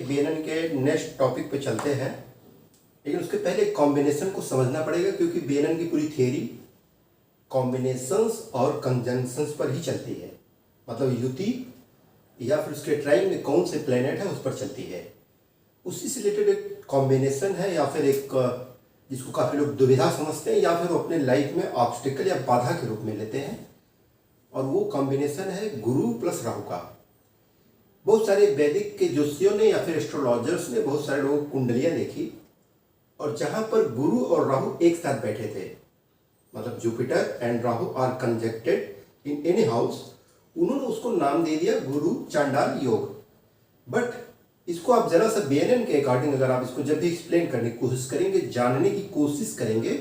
Bannon के next topic पे चलते हैं, लेकिन उसके पहले कॉम्बिनेशन को समझना पड़ेगा क्योंकि बेनन की पूरी थियरी कॉम्बिनेशंस और कंजंक्शंस पर ही चलती है। मतलब युति या फिर उसके ट्राइंग में कौन से प्लेनेट है उस पर चलती है। उसी से रिलेटेड एक कॉम्बिनेशन है या फिर एक जिसको काफ़ी लोग दुविधा समझते हैं या फिर वो अपने लाइफ में ऑब्स्टिकल या बाधा के रूप में लेते हैं, और वो कॉम्बिनेशन है गुरु प्लस राहु का। बहुत सारे वैदिक के ज्योतिषियों ने या फिर एस्ट्रोलॉजर्स ने बहुत सारे लोगों कुंडलियाँ देखी और जहाँ पर गुरु और राहु एक साथ बैठे थे, मतलब Jupiter and Rahu are conjuncted in any house, उन्होंने उसको नाम दे दिया गुरु चांडाल योग। बट इसको आप जरा सा बेनन के अकॉर्डिंग अगर आप इसको जब भी एक्सप्लेन करने की कोशिश करेंगे, जानने की कोशिश करेंगे,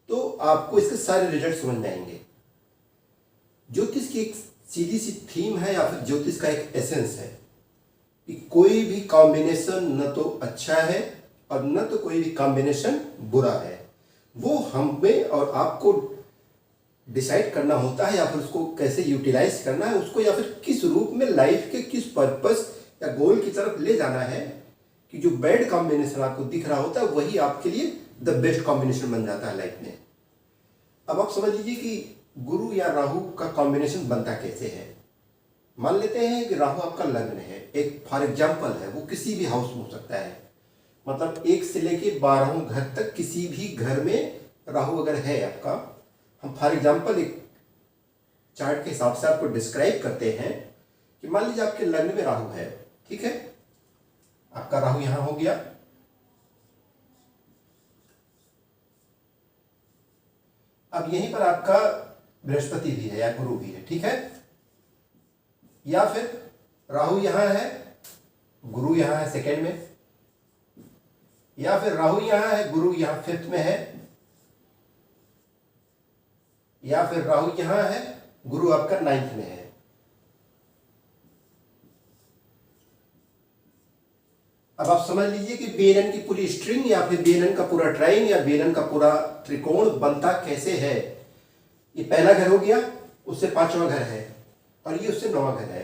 तो आपको इसके सारे रिजल्ट समझ में आएंगे। ज्योतिष की एक सीधी सी थीम है या फिर ज्योतिष का एक एसेंस है कि कोई भी कॉम्बिनेशन न तो अच्छा है और न तो कोई भी कॉम्बिनेशन बुरा है। वो हमें और आपको डिसाइड करना होता है या फिर उसको कैसे यूटिलाइज करना है उसको, या फिर किस रूप में लाइफ के किस पर्पस या गोल की तरफ ले जाना है कि जो बैड कॉम्बिनेशन आपको दिख रहा होता है वही आपके लिए द बेस्ट कॉम्बिनेशन बन जाता है लाइफ में। अब आप समझ लीजिए कि गुरु या राहु का कॉम्बिनेशन बनता कैसे है। मान लेते हैं कि राहु आपका लग्न है, एक फॉर एग्जाम्पल है, वो किसी भी हाउस में हो सकता है, मतलब 1 से लेके 12वें घर तक किसी भी घर में राहु अगर है आपका, हम फॉर एग्जाम्पल एक चार्ट के हिसाब से आपको डिस्क्राइब करते हैं कि मान लीजिए आपके लग्न में राहु है, ठीक है, आपका राहु यहां हो गया, अब यहीं पर आपका बृहस्पति भी है या गुरु भी है, ठीक है, या फिर राहु यहां है, गुरु यहां है सेकेंड में, या फिर राहु यहां है, गुरु यहां 5th में है, या फिर राहु यहां है, गुरु आपका 9th में है। अब आप समझ लीजिए कि बेनन की पूरी स्ट्रिंग या फिर बेनन का पूरा ट्राइंग या बेनन का पूरा त्रिकोण बनता कैसे है। ये पहला घर हो गया, उससे 5वां घर है और ये उससे 9वां घर है।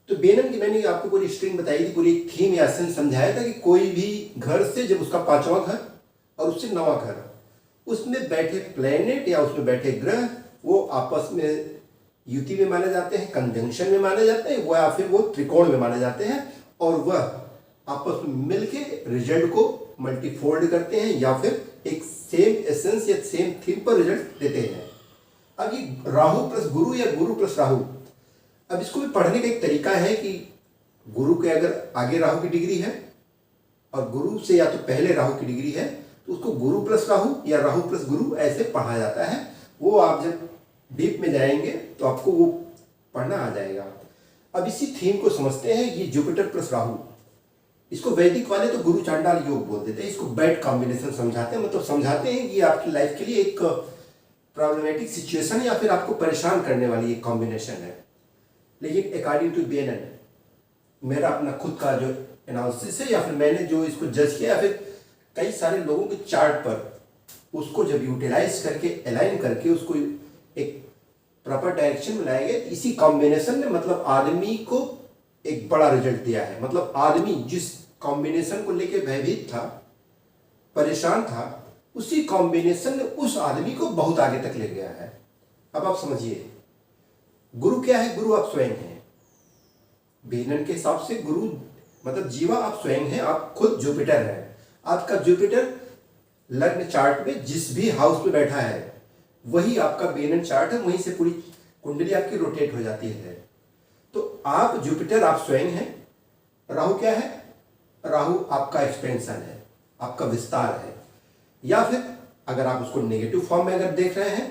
तो बेनन की मैंने आपको पूरी स्ट्रिंग बताई थी, पूरी थीम या एसेंस समझाया था कि कोई भी घर से जब उसका 5वां घर और उससे 9वां घर, उसमें बैठे प्लेनेट या उसमें बैठे ग्रह वो आपस में युति में माने जाते हैं, कंजंक्शन में माने जाते हैं, या फिर वो त्रिकोण में माने जाते हैं, और वह आपस में मिलके रिजल्ट को मल्टीफोल्ड करते हैं या फिर एक सेम एसेंस या सेम थीम पर रिजल्ट देते हैं। अब ये राहु प्लस गुरु या गुरु प्लस राहु, अब इसको भी पढ़ने का एक तरीका है कि गुरु के अगर आगे राहु की डिग्री है और गुरु से या तो पहले राहु की डिग्री है तो उसको गुरु प्लस राहु या राहु प्लस गुरु ऐसे पढ़ा जाता है। वो आप जब डीप में जाएंगे तो आपको वो पढ़ना आ जाएगा। अब इसी थीम को समझते हैं, ये जुपिटर प्लस राहु, इसको वैदिक वाले तो गुरु चांडाल योग बोल देते हैं, इसको बैड कॉम्बिनेशन समझाते हैं, मतलब समझाते हैं कि आपकी लाइफ के लिए एक प्रॉब्लमेटिक सिचुएशन या फिर आपको परेशान करने वाली एक कॉम्बिनेशन है। लेकिन अकॉर्डिंग टू बेनन, मेरा अपना खुद का जो एनालिसिस है या फिर मैंने जो इसको जज किया या फिर कई सारे लोगों के चार्ट पर उसको जब यूटिलाइज करके अलाइन करके उसको एक प्रॉपर डायरेक्शन में लाया गया, इसी कॉम्बिनेशन ने मतलब आदमी को एक बड़ा रिजल्ट दिया है। मतलब आदमी जिस कॉम्बिनेशन को लेके भयभीत था, परेशान था, उसी कॉम्बिनेशन ने उस आदमी को बहुत आगे तक ले गया है। अब आप समझिए गुरु क्या है। गुरु आप स्वयं हैं। बेनन के हिसाब से गुरु मतलब जीवा आप स्वयं हैं, आप खुद जुपिटर हैं। आपका जुपिटर लग्न चार्ट में जिस भी हाउस में बैठा है वही आपका बेनन चार्ट है, वहीं से पूरी कुंडली आपकी रोटेट हो जाती है। तो आप जुपिटर आप स्वयं हैं। राहु क्या है? राहु आपका एक्सपेंशन है, आपका विस्तार है। या फिर अगर आप उसको नेगेटिव फॉर्म में अगर देख रहे हैं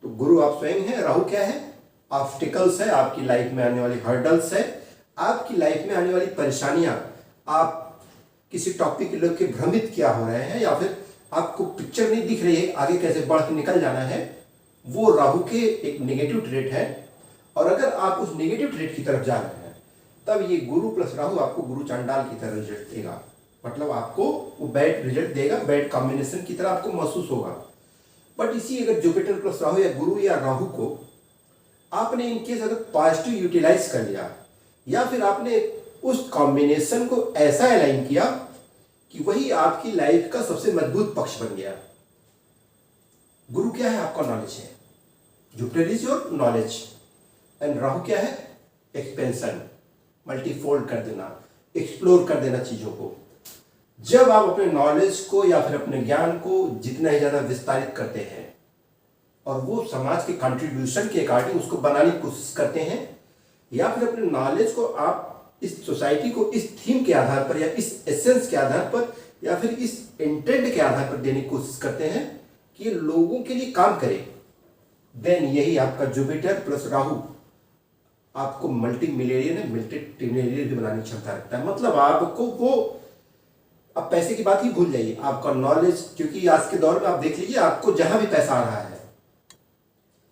तो गुरु आप स्वयं हैं, राहु क्या है? ऑब्स्टिकल्स है, आपकी लाइफ में आने वाली हर्डल्स है, आपकी लाइफ में आने वाली परेशानियां, आप किसी टॉपिक को लेकर भ्रमित क्या हो रहे हैं या फिर आपको पिक्चर नहीं दिख रही है आगे कैसे बढ़ के निकल जाना है, वो राहु के एक नेगेटिव ट्रेट है। और अगर आप उस नेगेटिव ट्रेट की तरफ जा रहे हैं तब ये गुरु प्लस राहु आपको गुरु चांडाल की तरह रिजल्ट देगा, मतलब आपको वो बैड रिजल्ट देगा, बैड कॉम्बिनेशन की तरह आपको महसूस होगा। बट इसी अगर जुपिटर प्लस राहु या गुरु या राहु को आपने इनकेस अगर पॉजिटिव यूटिलाइज कर लिया या फिर आपने उस कॉम्बिनेशन को ऐसा अलाइन किया कि वही आपकी लाइफ का सबसे मजबूत पक्ष बन गया। गुरु क्या है? आपका नॉलेज है। Jupiter is your knowledge and Rahu क्या है? एक्सपेंशन, मल्टीफोल्ड कर देना, एक्सप्लोर कर देना चीजों को। जब आप अपने नॉलेज को या फिर अपने ज्ञान को जितना ही ज्यादा विस्तारित करते हैं और वो समाज के कंट्रीब्यूशन के अकॉर्डिंग उसको बनाने की कोशिश करते हैं, या फिर अपने नॉलेज को आप इस सोसाइटी को इस थीम के आधार पर या इस एसेंस के आधार पर या फिर इस इंटेंट के आधार पर देने की कोशिश करते हैं कि ये लोगों के लिए काम करे, देन यही आपका जुपिटर प्लस राहु आपको मल्टी मिलियनियर मल्टी ट्रिलियनियर भी बनाने की क्षमता रखता है। मतलब आपको वो, अब पैसे की बात ही भूल जाइए, आपका नॉलेज, क्योंकि आज के दौर में आप देख लीजिए आपको जहां भी पैसा आ रहा है,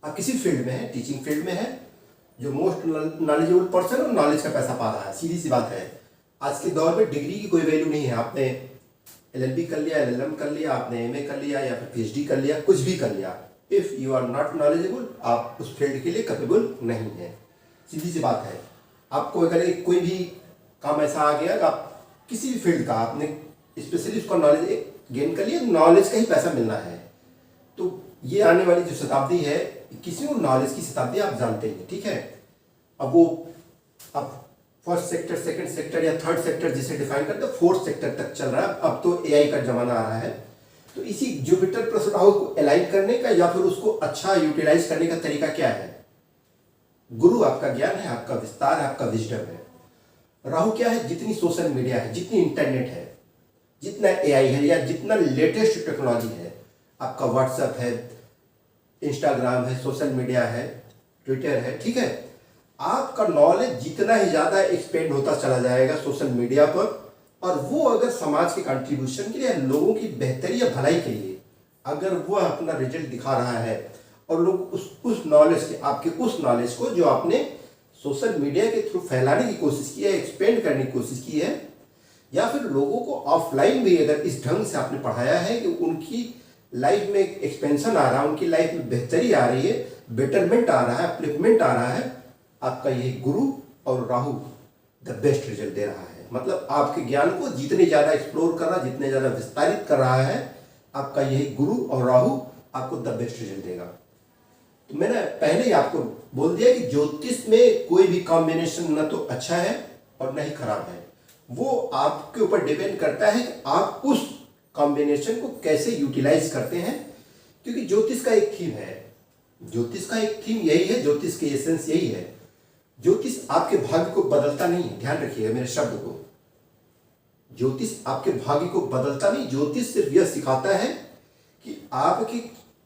आप किसी फील्ड में है, टीचिंग फील्ड में है, जो मोस्ट नॉलेजेबल पर्सन है नॉलेज का पैसा पा रहा है। सीधी सी बात है, आज के दौर में डिग्री की कोई वैल्यू नहीं है। आपने एलएलबी कर लिया, एलएलएम कर लिया, आपने एमए कर लिया या फिर पीएचडी कर लिया, कुछ भी कर लिया, if you are not knowledgeable आप उस फील्ड के लिए कैपेबल नहीं है। सीधी सी बात है। आपको अगर कोई भी काम ऐसा आ गया कि आप किसी भी फील्ड का आपने स्पेशली उसका नॉलेज गेन कर लिया, नॉलेज का ही पैसा मिलना है। तो ये आने वाली जो शताब्दी है, किसी को नॉलेज की शताब्दी आप जानते हैं, ठीक है। अब वो अब फर्स्ट सेक्टर, सेकंड सेक्टर या थर्ड सेक्टर जिसे डिफाइन करते हैं, फोर्थ सेक्टर तक चल रहा है। अब तो एआई का जमाना आ रहा है। तो इसी जुपिटर प्लस राहु को अलाइन करने का या फिर उसको अच्छा यूटिलाइज करने का तरीका क्या है? गुरु आपका ज्ञान है, आपका विस्तार है, आपका विजडम है। राहु क्या है? जितनी सोशल मीडिया है, जितनी इंटरनेट है, जितना एआई है या जितना लेटेस्ट टेक्नोलॉजी है, आपका व्हाट्सएप है, इंस्टाग्राम है, सोशल मीडिया है, ट्विटर है, ठीक है। आपका नॉलेज जितना ही ज़्यादा एक्सपेंड होता चला जाएगा सोशल मीडिया पर, और वो अगर समाज के कंट्रीब्यूशन के लिए, लोगों की बेहतरी या भलाई के लिए अगर वो अपना रिजल्ट दिखा रहा है और लोग उस नॉलेज के, आपके उस नॉलेज को जो आपने सोशल मीडिया के थ्रू फैलाने की कोशिश की है, एक्सपेंड करने की कोशिश की है, या फिर लोगों को ऑफलाइन भी अगर इस ढंग से आपने पढ़ाया है कि उनकी लाइफ में एक एक्सपेंशन आ रहा है, उनकी लाइफ में बेहतरी आ रही है, बेटरमेंट आ रहा है, अपलिफ्टमेंट आ रहा है, आपका यही गुरु और राहु द बेस्ट रिजल्ट दे रहा है। मतलब आपके ज्ञान को जितने ज़्यादा एक्सप्लोर कर रहा है, जितने ज़्यादा विस्तारित कर रहा है, आपका यही गुरु और राहु आपको द बेस्ट रिजल्ट देगा। तो मैंने पहले ही आपको बोल दिया कि ज्योतिष में कोई भी कॉम्बिनेशन न तो अच्छा है और न ही खराब है। वो आपके ऊपर डिपेंड करता है कि आप उस कॉम्बिनेशन को कैसे यूटिलाइज करते हैं, क्योंकि ज्योतिष का एक थीम है, ज्योतिष का एक थीम यही है, ज्योतिष की एसेंस यही है। ज्योतिष आपके भाग्य को बदलता नहीं है, ध्यान रखिएगा मेरे शब्द को। ज्योतिष आपके भाग्य को बदलता नहीं, ज्योतिष सिर्फ यह सिखाता है कि आपके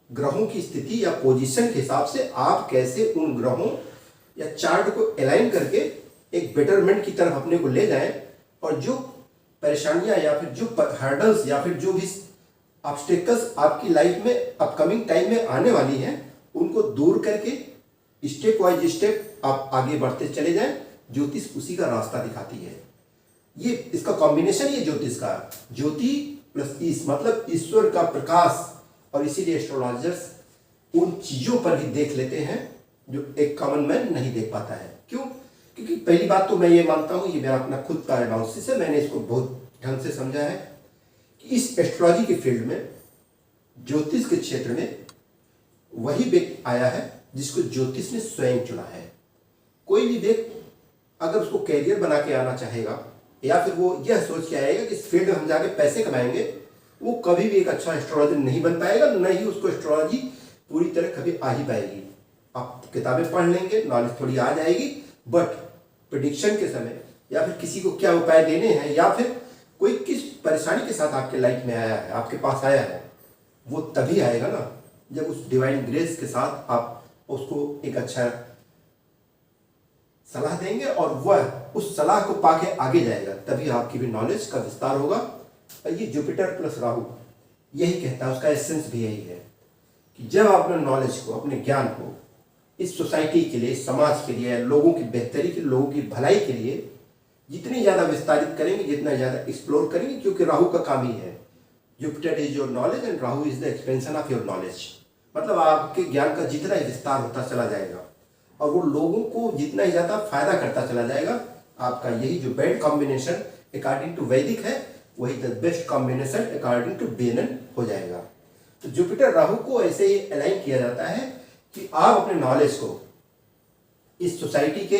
ग्रहों की स्थिति या पोजीशन के हिसाब से आप कैसे उन ग्रहों या चार्ट को अलाइन करके एक बेटरमेंट की तरफ अपने को ले जाएं, और जो परेशानियां या फिर जो हर्डल्स या फिर जो भी ऑब्स्टेकल्स आपकी लाइफ में अपकमिंग टाइम में आने वाली हैं, उनको दूर करके स्टेप वाइज स्टेप आप आगे बढ़ते चले जाएं। ज्योतिष उसी का रास्ता दिखाती है। ये इसका कॉम्बिनेशन, ये ज्योतिष का ज्योति प्लस ईश मतलब ईश्वर का प्रकाश, और इसीलिए एस्ट्रोलॉजर्स उन चीजों पर भी देख लेते हैं जो एक कॉमन मैन नहीं देख पाता है। क्यों? क्योंकि पहली बात तो मैं ये मानता हूँ, ये मेरा अपना खुद का एनालिसिस है, मैंने इसको बहुत ढंग से समझा है कि इस एस्ट्रोलॉजी के फील्ड में, ज्योतिष के क्षेत्र में वही व्यक्ति आया है जिसको ज्योतिष ने स्वयं चुना है। कोई भी व्यक्ति अगर उसको कैरियर बना के आना चाहेगा या फिर वो यह सोच के आएगा कि इस फील्ड में हम जाके पैसे कमाएंगे, वो कभी भी एक अच्छा एस्ट्रोलॉजर नहीं बन पाएगा, न ही उसको एस्ट्रोलॉजी पूरी तरह कभी आ ही पाएगी। आप किताबें पढ़ लेंगे, नॉलेज थोड़ी आ जाएगी, बट प्रेडिक्शन के समय या फिर किसी को क्या उपाय देने हैं या फिर कोई किस परेशानी के साथ आपके लाइफ में आया है, आपके पास आया है, वो तभी आएगा ना जब उस डिवाइन ग्रेस के साथ आप उसको एक अच्छा सलाह देंगे और वह उस सलाह को पाके आगे जाएगा, तभी आपकी भी नॉलेज का विस्तार होगा। और ये जुपिटर प्लस राहु यही कहता है, उसका एसेंस भी यही है कि जब आप अपने नॉलेज को, अपने ज्ञान को इस सोसाइटी के लिए, समाज के लिए, लोगों की बेहतरी के लिए, लोगों की भलाई के लिए जितनी ज़्यादा विस्तारित करेंगे, जितना ज़्यादा एक्सप्लोर करेंगे, क्योंकि राहु का काम ही है, Jupiter is your knowledge and Rahu is the expansion of your knowledge. मतलब आपके ज्ञान का जितना ही विस्तार होता चला जाएगा और वो लोगों को जितना ही ज़्यादा फायदा करता चला जाएगा, आपका यही जो bed combination according to Vedic है वही the best combination according to बेनन हो जाएगा। तो जुपिटर राहु को ऐसे ही अलाइन किया जाता है कि आप अपने नॉलेज को इस सोसाइटी के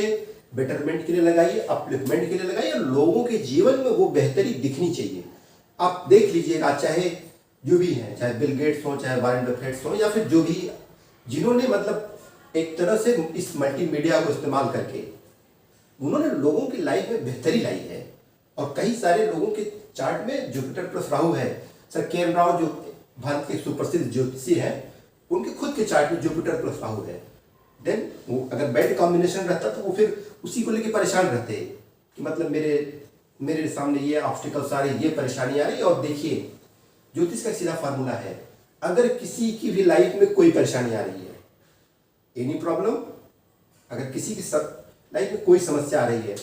बेटरमेंट के लिए लगाइए, अपलिफ्टमेंट के लिए लगाइए, और लोगों के जीवन में वो बेहतरी दिखनी चाहिए। आप देख लीजिएगा, चाहे जो भी हैं, चाहे बिल गेट्स हो, चाहे वॉरेन बफेट हो, या फिर जो भी जिन्होंने मतलब एक तरह से इस मल्टीमीडिया को इस्तेमाल करके उन्होंने लोगों की लाइफ में बेहतरी लाई है। और कई सारे लोगों के चार्ट में जुपिटर प्लस राहु है। सर के एन राव जो भारत के सुप्रसिद्ध ज्योतिषी हैं, उनके खुद के चार्ट में जुपिटर प्लस राहु है। देन वो अगर बैड कॉम्बिनेशन रहता तो वो फिर उसी को लेके परेशान रहते कि मतलब मेरे सामने ये ऑब्स्टिकल्स आ रही, ये परेशानी आ रही। और देखिए ज्योतिष का सीधा फार्मूला है, अगर किसी की भी लाइफ में कोई परेशानी आ रही है, एनी प्रॉब्लम, अगर किसी की लाइफ में कोई समस्या आ रही है,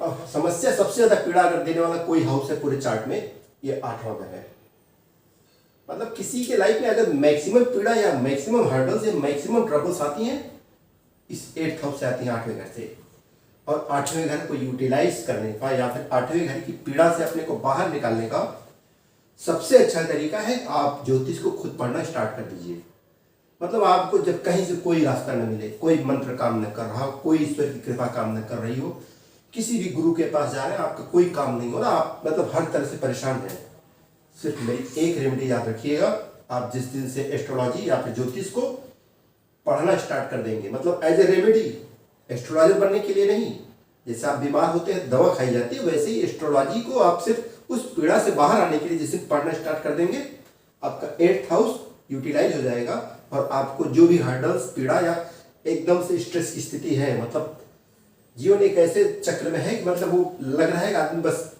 और समस्या सबसे ज्यादा पीड़ा अगर देने वाला कोई हाउस है पूरे चार्ट में, ये 8वां घर है। मतलब किसी के लाइफ में अगर मैक्सिमम पीड़ा या मैक्सिमम हर्डल्स या मैक्सिमम ट्रबल्स आती हैं, इस 8th हाउस से आती हैं, 8वें घर से। और 8वें घर को यूटिलाइज करने का या फिर 8वें घर की पीड़ा से अपने को बाहर निकालने का सबसे अच्छा तरीका है आप ज्योतिष को खुद पढ़ना स्टार्ट कर दीजिए। मतलब आपको जब कहीं से कोई रास्ता न मिले, कोई मंत्र काम न कर रहा हो, कोई ईश्वर की कृपा काम न कर रही हो, किसी भी गुरु के पास जा रहे हैं, आपका कोई काम नहीं हो रहा, आप मतलब हर तरह से परेशान हैं, सिर्फ मेरी एक रेमेडी याद रखिएगा। आप जिस दिन से एस्ट्रोलॉजी या फिर ज्योतिष को पढ़ना स्टार्ट कर देंगे, मतलब एज ए रेमेडी, एस्ट्रोलॉजर बनने के लिए नहीं, जैसे आप बीमार होते हैं दवा खाई जाती है, वैसे ही एस्ट्रोलॉजी को आप सिर्फ उस पीड़ा से बाहर आने के लिए जिस दिन पढ़ना स्टार्ट कर देंगे, आपका 8th हाउस यूटिलाइज हो जाएगा और आपको जो भी हर्डल्स, पीड़ा या एकदम से स्ट्रेस की स्थिति है, मतलब जीवन एक ऐसे चक्र में है कि मतलब वो लग रहा है कि आदमी बस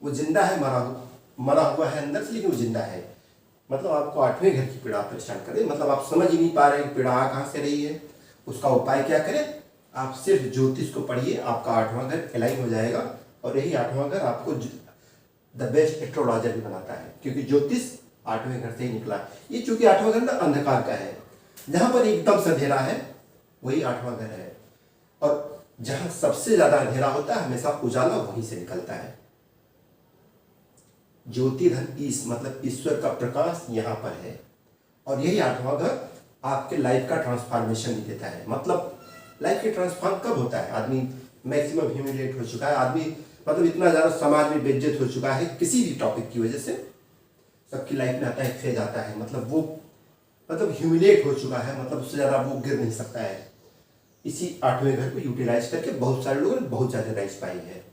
वो जिंदा है, मरा हुआ है अंदर से, लेकिन वो जिंदा है। मतलब आपको 8वें घर की पीड़ा परेशान करे, मतलब आप समझ ही नहीं पा रहे कि पीड़ा कहाँ से रही है, उसका उपाय क्या करें। आप सिर्फ ज्योतिष को पढ़िए, आपका 8वां घर अलाइन हो जाएगा। और यही 8वां घर आपको द बेस्ट एस्ट्रोलॉजर भी बनाता है, क्योंकि ज्योतिष 8वें घर से ही निकला। ये चूंकि 8वां घर ना अंधकार का है, जहां पर एकदम से अंधेरा है वही 8वां घर है, और जहां सबसे ज्यादा अंधेरा होता है हमेशा उजाला वहीं से निकलता है। ज्योति धन ईश मतलब ईश्वर का प्रकाश यहाँ पर है। और यही 8वां घर आपके लाइफ का ट्रांसफॉर्मेशन भी देता है। मतलब लाइफ के ट्रांसफॉर्म कब होता है, आदमी मैक्सिमम ह्यूमिलेट हो चुका है, आदमी मतलब इतना ज्यादा समाज में बेइज्जत हो चुका है किसी भी टॉपिक की वजह से, सबकी लाइफ में आता है फेज आता है, मतलब वो मतलब ह्यूमिलेट हो चुका है, मतलब उससे ज्यादा वो गिर नहीं सकता है। इसी 8वें घर को यूटिलाइज करके बहुत सारे लोगों ने बहुत ज्यादा राइज पाई है।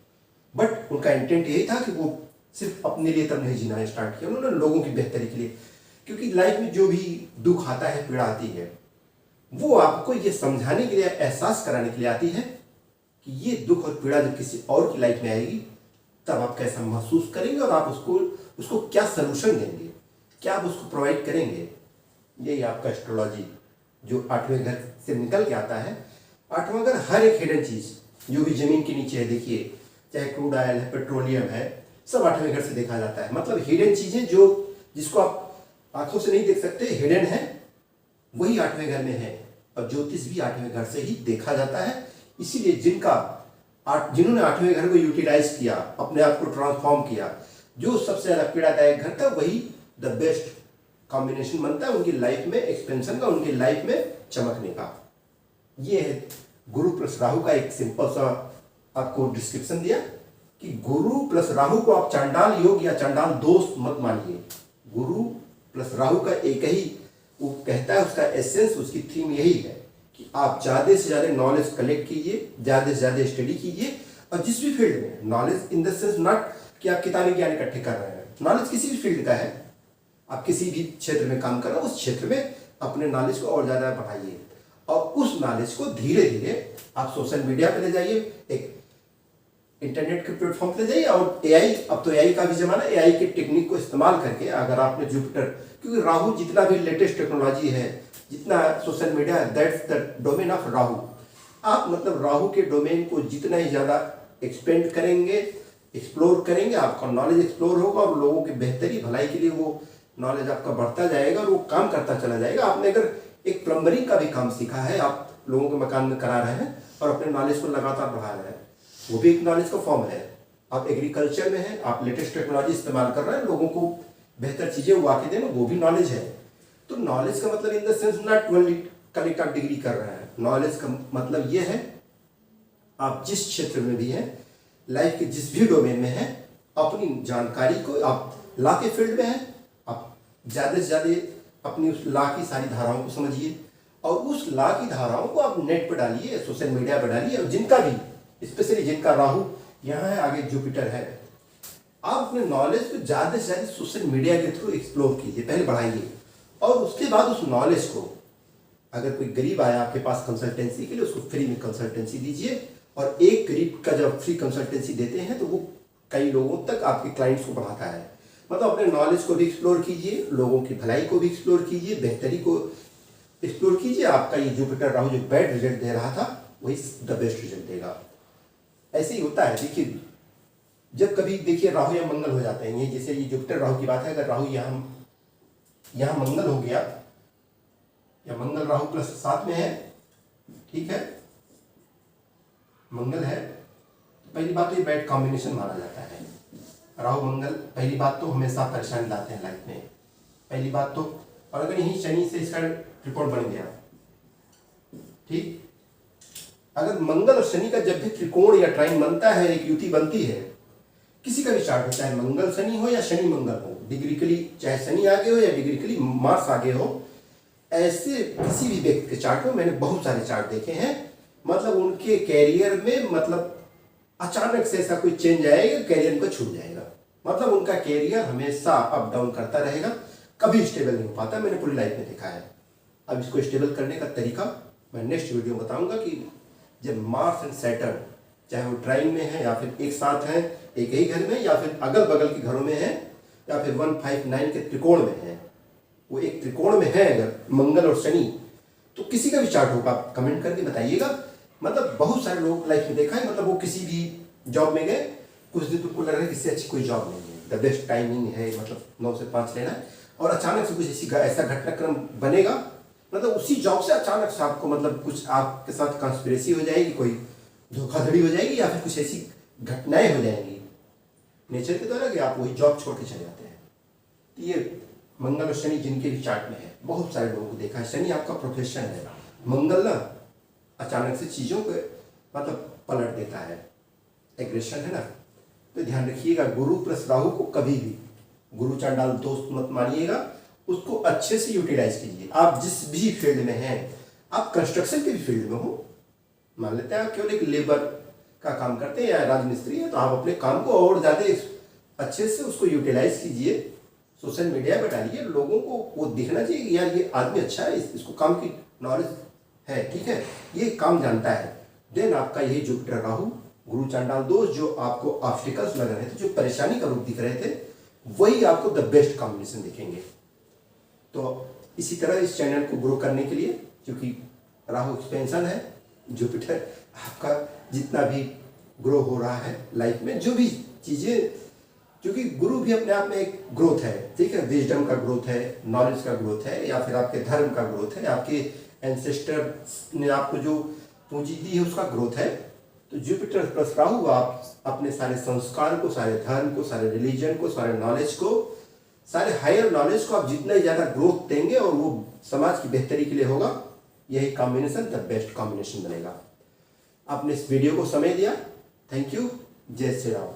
बट उनका इंटेंट यही था कि वो सिर्फ अपने लिए तब नहीं जीना स्टार्ट किया, उन्होंने लोगों की बेहतरी के लिए। क्योंकि लाइफ में जो भी दुख आता है, पीड़ा आती है, वो आपको ये समझाने के लिए, एहसास कराने के लिए आती है कि ये दुख और पीड़ा जब किसी और की लाइफ में आएगी तब आप कैसा महसूस करेंगे और आप उसको क्या सलूशन देंगे, क्या आप उसको प्रोवाइड करेंगे। यही आपका एस्ट्रोलॉजी जो 8वें घर से निकल के आता है। 8वां घर हर एक हिडन चीज जो भी जमीन के नीचे है, देखिए चाहे क्रूड ऑयल है, पेट्रोलियम है, सब 8वें घर से देखा जाता है। मतलब हिडन चीजें जो जिसको आप आंखों से नहीं देख सकते, हिडन है, वही 8वें घर में है। और ज्योतिष भी 8वें घर से ही देखा जाता है। इसीलिए जिन्होंने 8वें घर को यूटिलाइज किया, अपने आप को ट्रांसफॉर्म किया, जो सबसे ज्यादा पीड़ादायक घर था वही द बेस्ट कॉम्बिनेशन बनता है उनकी लाइफ में एक्सपेंशन का, उनकी लाइफ में चमकने का। ये है गुरु प्लस राहु का एक सिंपल सा आपको डिस्क्रिप्शन दिया कि गुरु प्लस राहु को आप चांडाल योग या चांडाल दोष मत मानिए। गुरु प्लस राहु का एक ही वो कहता है, उसका एसेंस, उसकी थीम यही है कि आप ज्यादा से ज्यादा नॉलेज कलेक्ट कीजिए, ज्यादा से ज्यादा स्टडी कीजिए। और जिस भी फील्ड में knowledge in the sense not कि आप किताबी ज्ञान इकट्ठे कर रहे हैं, नॉलेज किसी भी फील्ड का है, आप किसी भी क्षेत्र में काम कर रहे हो, उस क्षेत्र में अपने नॉलेज को और ज्यादा बढ़ाइए और उस नॉलेज को धीरे धीरे आप सोशल मीडिया पे ले जाइए, एक इंटरनेट के प्लेटफॉर्म पे ले जाइए। और एआई, अब तो एआई का भी जमाना, एआई के टेक्निक को इस्तेमाल करके अगर आपने जुपिटर, क्योंकि राहु जितना भी लेटेस्ट टेक्नोलॉजी है, जितना सोशल मीडिया है, that's the domain of Rahu. आप मतलब राहु के डोमेन को जितना ही ज्यादा एक्सपेंड करेंगे, एक्सप्लोर करेंगे, आपका नॉलेज एक्सप्लोर होगा और लोगों की बेहतरी भलाई के लिए वो नॉलेज आपका बढ़ता जाएगा और वो काम करता चला जाएगा। आपने अगर एक प्लम्बरिंग का भी काम सीखा है, आप लोगों के मकान में करा रहे हैं और अपने नॉलेज को लगातार बढ़ा रहे हैं, वो भी एक नॉलेज का फॉर्म है। आप एग्रीकल्चर में हैं, आप लेटेस्ट टेक्नोलॉजी इस्तेमाल कर रहे हैं, लोगों को बेहतर चीज़ें उगा के देना, वो भी नॉलेज है। तो नॉलेज का मतलब in the sense not only collect आप डिग्री कर रहे हैं। नॉलेज का मतलब ये है आप जिस क्षेत्र में भी हैं, लाइफ के जिस भी डोमेन में हैं, अपनी जानकारी को आप लॉ के फील्ड में हैं, आप ज़्यादा से ज़्यादा अपनी उस लॉ की सारी धाराओं को समझिए और उस लॉ की धाराओं को आप नेट पर डालिए, सोशल मीडिया पर डालिए। और जिनका भी, स्पेशली जिनका राहु यहाँ है, आगे जुपिटर है, आप अपने नॉलेज को ज़्यादा से ज़्यादा सोशल मीडिया के थ्रू एक्सप्लोर कीजिए, पहले बढ़ाइए। और उसके बाद उस नॉलेज को, अगर कोई गरीब आया आपके पास कंसल्टेंसी के लिए, उसको फ्री में कंसल्टेंसी दीजिए। और एक गरीब का जब फ्री कंसल्टेंसी देते हैं तो वो कई लोगों तक आपके क्लाइंट्स को बढ़ाता है। मतलब अपने नॉलेज को भी एक्सप्लोर कीजिए, लोगों की भलाई को भी एक्सप्लोर कीजिए, बेहतरी को एक्सप्लोर कीजिए। आपका ये जुपिटर राहु जो बैड रिजल्ट दे रहा था, वही द बेस्ट रिजल्ट देगा। ऐसे ही होता है। देखिए, जब कभी देखिए राहु या मंगल हो जाते हैं, ये जैसे ये जुपिटर राहु की बात है, अगर राहु यहाँ मंगल हो गया, या मंगल राहु प्लस 7 में है, ठीक है, मंगल है, तो पहली बात तो ये बैड कॉम्बिनेशन माना जाता है। राहु मंगल पहली बात तो हमेशा परेशानी लाते हैं लाइफ में, पहली बात तो। और अगर यही शनि से इसका त्रिकोण बन गया, ठीक, अगर मंगल और शनि का जब भी त्रिकोण या ट्राइन बनता है, एक युति बनती है, किसी का भी चार्ट हो, चाहे मंगल शनि हो या शनि मंगल हो, डिग्रिकली चाहे शनि आगे हो या डिग्रिकली मार्स आगे हो, ऐसे किसी भी व्यक्ति के चार्ट में मैंने बहुत सारे चार्ट देखे हैं। मतलब उनके कैरियर में मतलब अचानक से ऐसा कोई चेंज आएगा, कैरियर उनका छूट जाएगा। मतलब उनका कैरियर हमेशा अप डाउन करता रहेगा, कभी स्टेबल नहीं हो पाता। मैंने पूरी लाइफ में देखा है। अब इसको स्टेबल करने का तरीका मैं नेक्स्ट वीडियो में बताऊंगा कि जब मार्स एंड सैटर्न, चाहे वो ट्राइन में है या फिर एक साथ हैं एक ही घर में, या फिर अगल बगल के घरों में है, या फिर 159 के त्रिकोण में है, वो एक त्रिकोण में है अगर मंगल और शनि, तो किसी का भी चार्ट होगा, आप कमेंट करके बताइएगा। मतलब बहुत सारे लोग लाइफ में देखा है, मतलब वो किसी भी जॉब में गए, कुछ दिन तुमको लग रहा है इससे अच्छी कोई जॉब नहीं है, द बेस्ट टाइमिंग है, मतलब 9 से 5 लेना है, और अचानक से कुछ ऐसा घटनाक्रम बनेगा, मतलब उसी जॉब से अचानक से आपको मतलब कुछ आपके साथ कंस्पिरेसी हो जाएगी, कोई धोखाधड़ी हो जाएगी, या फिर कुछ ऐसी घटनाएं हो जाएंगी नेचर के द्वारा कि आप वही जॉब छोड़ के चले जाते हैं। तो ये मंगल और शनि जिनके भी चार्ट में है, बहुत सारे लोगों को देखा है। शनि आपका प्रोफेशन है, मंगल ना अचानक से चीज़ों को मतलब पलट देता है, एग्रेशन है ना। तो ध्यान रखिएगा, गुरु प्लस राहु को कभी भी गुरु चांडाल दोस्त मत मानिएगा, उसको अच्छे से यूटिलाइज कीजिए। आप जिस भी फील्ड में हैं, आप कंस्ट्रक्शन के भी फील्ड में हो, मान लेते हैं आप केवल एक लेबर का काम करते हैं या राजमिस्त्री है, तो आप अपने काम को और ज़्यादा अच्छे से उसको यूटिलाइज कीजिए, सोशल मीडिया पर डालिए, लोगों को वो दिखना चाहिए कि यार ये आदमी अच्छा है, इसको काम की नॉलेज है, ठीक है, ये काम जानता है। देन आपका यही जुपिटर राहु गुरु चांडाल दोस्त जो आपको ऑब्स्टिकल्स लग रहे थे, जो परेशानी का रूप दिख रहे थे, वही आपको द बेस्ट कॉम्बिनेशन दिखेंगे। तो इसी तरह इस चैनल को ग्रो करने के लिए, क्योंकि राहु एक्सपेंशन है, जुपिटर आपका जितना भी ग्रो हो रहा है लाइफ में, जो भी चीज़ें, क्योंकि गुरु भी अपने आप में एक ग्रोथ है, ठीक है, विजडम का ग्रोथ है, नॉलेज का ग्रोथ है, या फिर आपके धर्म का ग्रोथ है, आपके एंसेस्टर ने आपको जो पूंजी दी है उसका ग्रोथ है। तो जुपिटर प्लस राहु आप अपने सारे संस्कार को, सारे धर्म को, सारे रिलीजन को, सारे नॉलेज को, सारे हायर नॉलेज को आप जितना ही ज़्यादा ग्रोथ देंगे और वो समाज की बेहतरी के लिए होगा, यही कॉम्बिनेशन द बेस्ट कॉम्बिनेशन बनेगा। आपने इस वीडियो को समय दिया, थैंक यू, जय श्री राम।